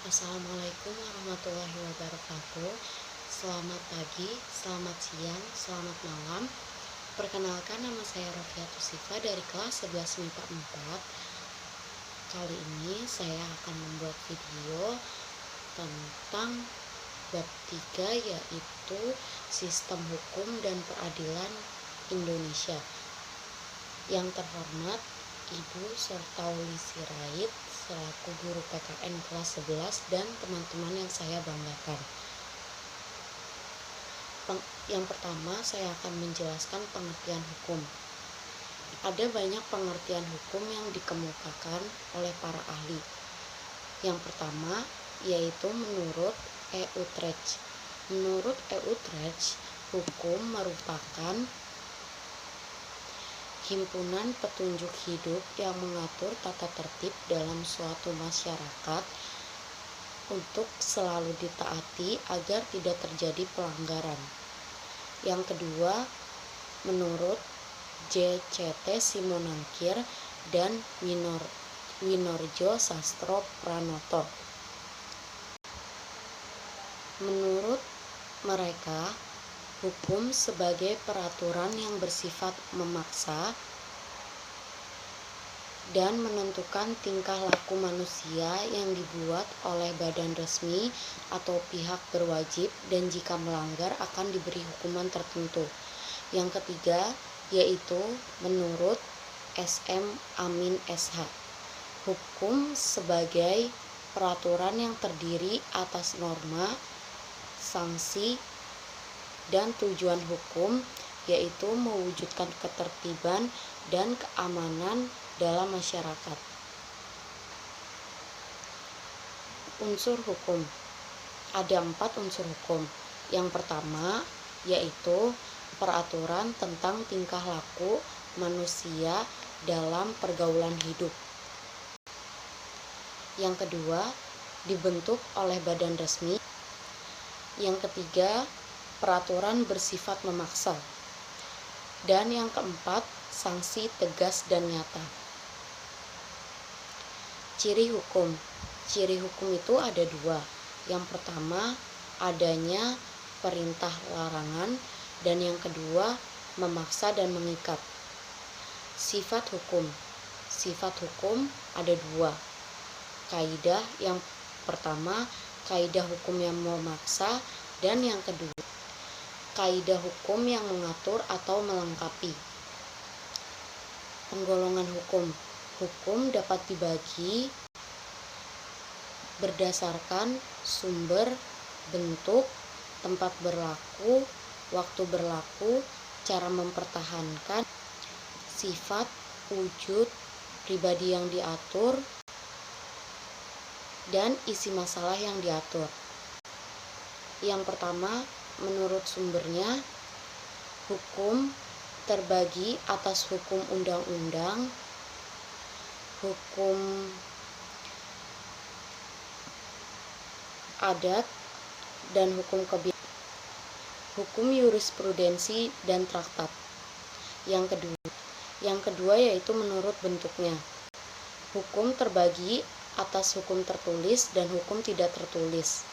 Assalamualaikum warahmatullahi wabarakatuh. Selamat pagi, selamat siang, selamat malam. Perkenalkan, nama saya Rofiatus Sifa dari kelas 11 MIPA 4. Kali ini saya akan membuat video tentang bab 3, yaitu Sistem Hukum dan Peradilan Indonesia. Yang terhormat Ibu Sortauli Sirait selaku guru PKN kelas 11 dan teman-teman yang saya banggakan. Yang pertama, saya akan menjelaskan pengertian hukum. Ada banyak pengertian hukum yang dikemukakan oleh para ahli. Yang pertama yaitu menurut E. Utrecht. Menurut E. Utrecht, hukum merupakan himpunan petunjuk hidup yang mengatur tata tertib dalam suatu masyarakat untuk selalu ditaati agar tidak terjadi pelanggaran. Yang kedua, menurut J.C.T. Simonangkir dan Winorjo Sastro Pranoto. Menurut mereka, hukum sebagai peraturan yang bersifat memaksa dan menentukan tingkah laku manusia yang dibuat oleh badan resmi atau pihak berwajib, dan jika melanggar akan diberi hukuman tertentu. Yang ketiga yaitu menurut S.M. Amin S.H. Hukum sebagai peraturan yang terdiri atas norma, sanksi, dan tujuan hukum, yaitu mewujudkan ketertiban dan keamanan dalam masyarakat. Unsur hukum. Ada 4 unsur hukum. Yang pertama yaitu peraturan tentang tingkah laku manusia dalam pergaulan hidup. Yang kedua, dibentuk oleh badan resmi. Yang ketiga, peraturan bersifat memaksa. Dan yang keempat, sanksi tegas dan nyata. Ciri hukum. Ciri hukum itu ada 2. Yang pertama, adanya perintah larangan, dan yang kedua, memaksa dan mengikat. Sifat hukum. Sifat hukum ada 2. Kaidah yang pertama, kaidah hukum yang memaksa, dan yang kedua, kaidah hukum yang mengatur atau melengkapi. Penggolongan hukum. Hukum dapat dibagi berdasarkan sumber, bentuk, tempat berlaku, waktu berlaku, cara mempertahankan, sifat, wujud, pribadi yang diatur, dan isi masalah yang diatur. Yang pertama, menurut sumbernya, hukum terbagi atas hukum undang-undang, hukum adat, dan hukum kebiasaan, hukum jurisprudensi, dan traktat. Yang kedua yaitu menurut bentuknya. Hukum terbagi atas hukum tertulis dan hukum tidak tertulis.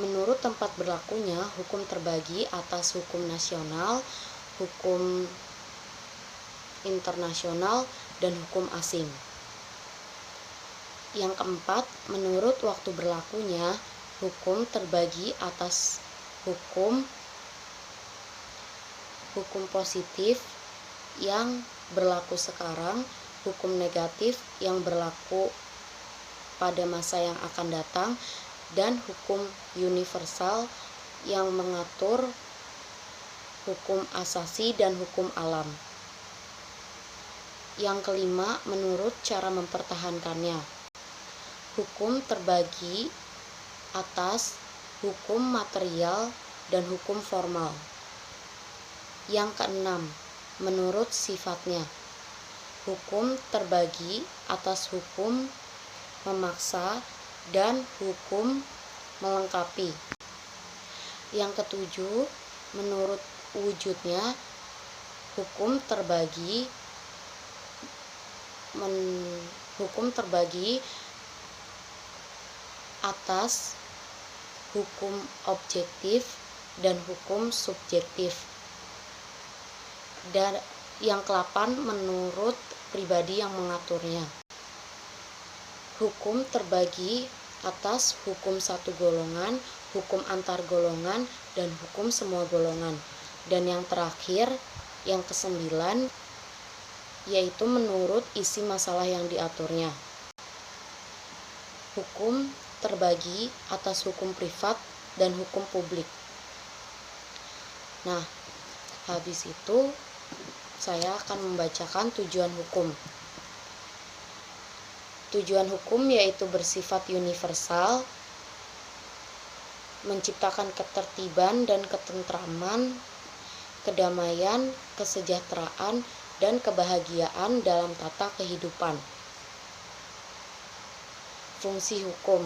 Menurut tempat berlakunya, hukum terbagi atas hukum nasional, hukum internasional, dan hukum asing. Yang keempat, menurut waktu berlakunya, hukum terbagi atas hukum positif yang berlaku sekarang, hukum negatif yang berlaku pada masa yang akan datang, dan hukum universal yang mengatur hukum asasi dan hukum alam. Yang kelima, menurut cara mempertahankannya. Hukum terbagi atas hukum material dan hukum formal. Yang keenam, menurut sifatnya. Hukum terbagi atas hukum memaksa dan hukum melengkapi. Yang ketujuh, menurut wujudnya, hukum terbagi atas hukum objektif dan hukum subjektif. Dan yang ke-8 menurut pribadi yang mengaturnya. Hukum terbagi atas hukum satu golongan, hukum antar golongan, dan hukum semua golongan. Dan yang terakhir, yang ke-9, yaitu menurut isi masalah yang diaturnya. Hukum terbagi atas hukum privat dan hukum publik. Nah, habis itu saya akan membacakan tujuan hukum. Tujuan hukum yaitu bersifat universal, menciptakan ketertiban dan ketentraman, kedamaian, kesejahteraan, dan kebahagiaan dalam tata kehidupan. Fungsi hukum.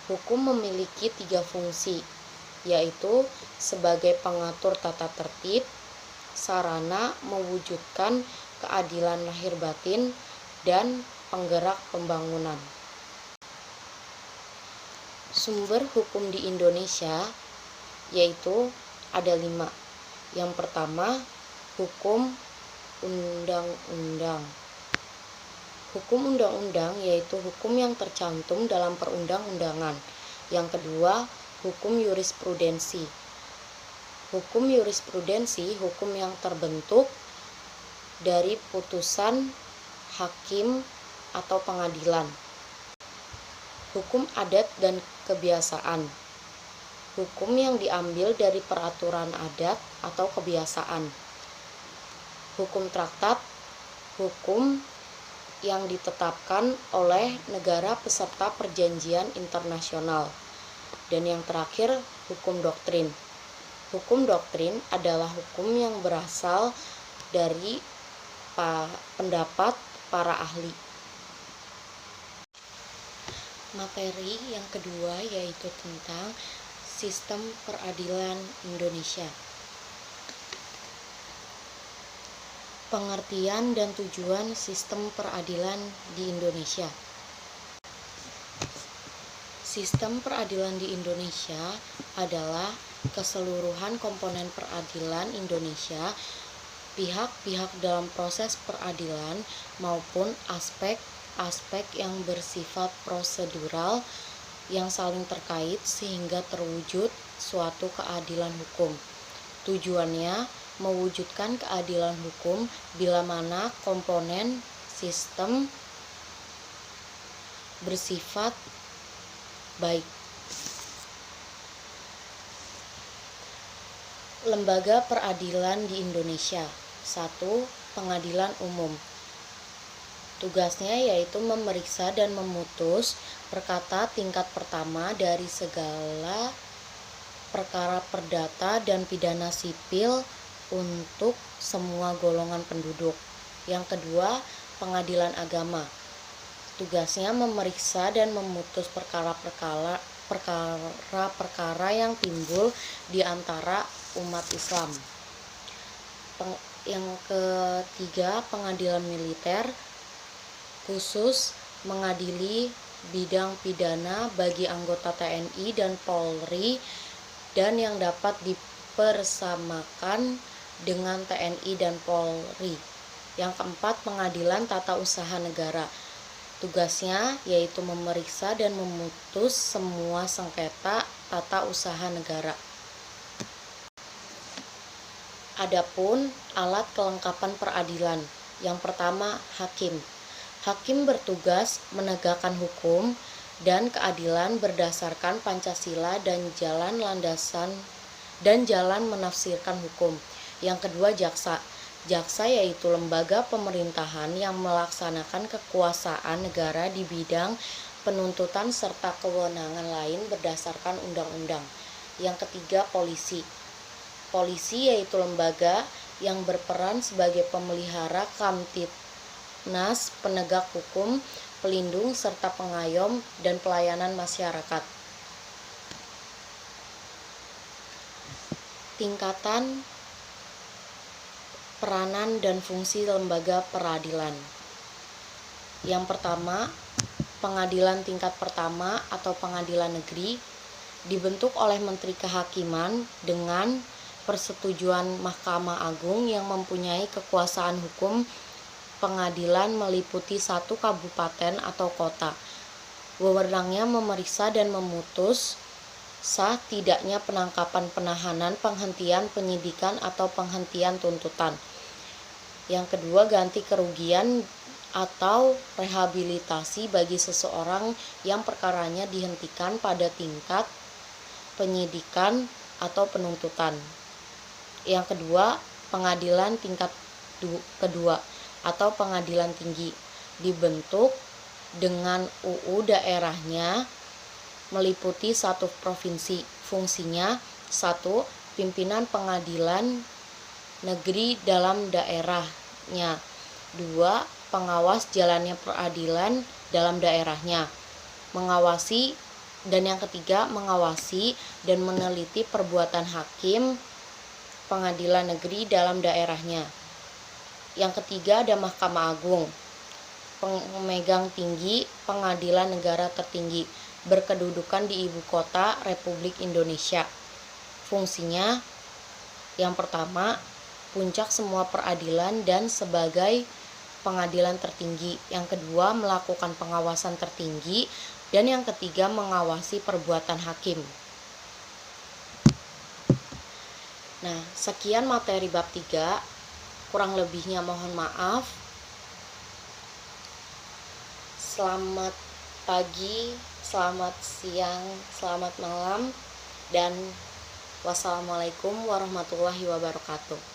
Hukum memiliki 3 fungsi, yaitu sebagai pengatur tata tertib, sarana mewujudkan keadilan lahir batin, dan penggerak pembangunan. Sumber hukum di Indonesia yaitu ada 5. Yang pertama, hukum undang-undang. Hukum undang-undang yaitu hukum yang tercantum dalam perundang-undangan. Yang kedua, hukum jurisprudensi. Hukum jurisprudensi hukum yang terbentuk dari putusan hakim atau pengadilan. Hukum adat dan kebiasaan. Hukum yang diambil dari peraturan adat atau kebiasaan. Hukum traktat. Hukum yang ditetapkan oleh negara peserta perjanjian internasional. Dan yang terakhir, hukum doktrin. Hukum doktrin adalah hukum yang berasal dari pendapat para ahli. Materi yang kedua yaitu tentang sistem peradilan Indonesia. Pengertian dan tujuan sistem peradilan di Indonesia. Sistem peradilan di Indonesia adalah keseluruhan komponen peradilan Indonesia, pihak-pihak dalam proses peradilan maupun aspek-aspek yang bersifat prosedural yang saling terkait sehingga terwujud suatu keadilan hukum. Tujuannya mewujudkan keadilan hukum bila mana komponen sistem bersifat baik. Lembaga peradilan di Indonesia. 1. Pengadilan umum. Tugasnya yaitu memeriksa dan memutus perkara tingkat pertama dari segala perkara perdata dan pidana sipil untuk semua golongan penduduk. Yang kedua, pengadilan agama. Tugasnya memeriksa dan memutus perkara-perkara yang timbul di antara umat Islam. Yang ketiga, pengadilan militer, khusus mengadili bidang pidana bagi anggota TNI dan Polri dan yang dapat dipersamakan dengan TNI dan Polri. Yang keempat, pengadilan tata usaha negara. Tugasnya yaitu memeriksa dan memutus semua sengketa tata usaha negara. Adapun alat kelengkapan peradilan. Yang pertama, hakim. Hakim bertugas menegakkan hukum dan keadilan berdasarkan Pancasila dan jalan menafsirkan hukum. Yang kedua, jaksa. Jaksa yaitu lembaga pemerintahan yang melaksanakan kekuasaan negara di bidang penuntutan serta kewenangan lain berdasarkan undang-undang. Yang ketiga, polisi. Polisi yaitu lembaga yang berperan sebagai pemelihara kamtipnas, penegak hukum, pelindung serta pengayom dan pelayanan masyarakat. Tingkatan peranan dan fungsi lembaga peradilan. Yang pertama, pengadilan tingkat pertama atau pengadilan negeri dibentuk oleh Menteri Kehakiman dengan persetujuan Mahkamah Agung yang mempunyai kekuasaan hukum. Pengadilan meliputi satu kabupaten atau kota. Wewenangnya memeriksa dan memutus sah tidaknya penangkapan, penahanan, penghentian penyidikan atau penghentian tuntutan. Yang kedua, ganti kerugian atau rehabilitasi bagi seseorang yang perkaranya dihentikan pada tingkat penyidikan atau penuntutan. Yang kedua, pengadilan tingkat kedua atau pengadilan tinggi dibentuk dengan UU daerahnya meliputi satu provinsi. Fungsinya: 1. Pimpinan pengadilan negeri dalam daerahnya. 2. Pengawas jalannya peradilan dalam daerahnya. Yang ketiga, mengawasi dan meneliti perbuatan hakim pengadilan negeri dalam daerahnya. Yang ketiga, ada Mahkamah Agung, pemegang tinggi pengadilan negara tertinggi, berkedudukan di Ibu Kota Republik Indonesia. Fungsinya: yang pertama, puncak semua peradilan dan sebagai pengadilan tertinggi. Yang kedua, melakukan pengawasan tertinggi. Dan yang ketiga, mengawasi perbuatan hakim. Nah, sekian materi bab 3. Kurang lebihnya mohon maaf. Selamat pagi, selamat siang, selamat malam, dan wassalamualaikum warahmatullahi wabarakatuh.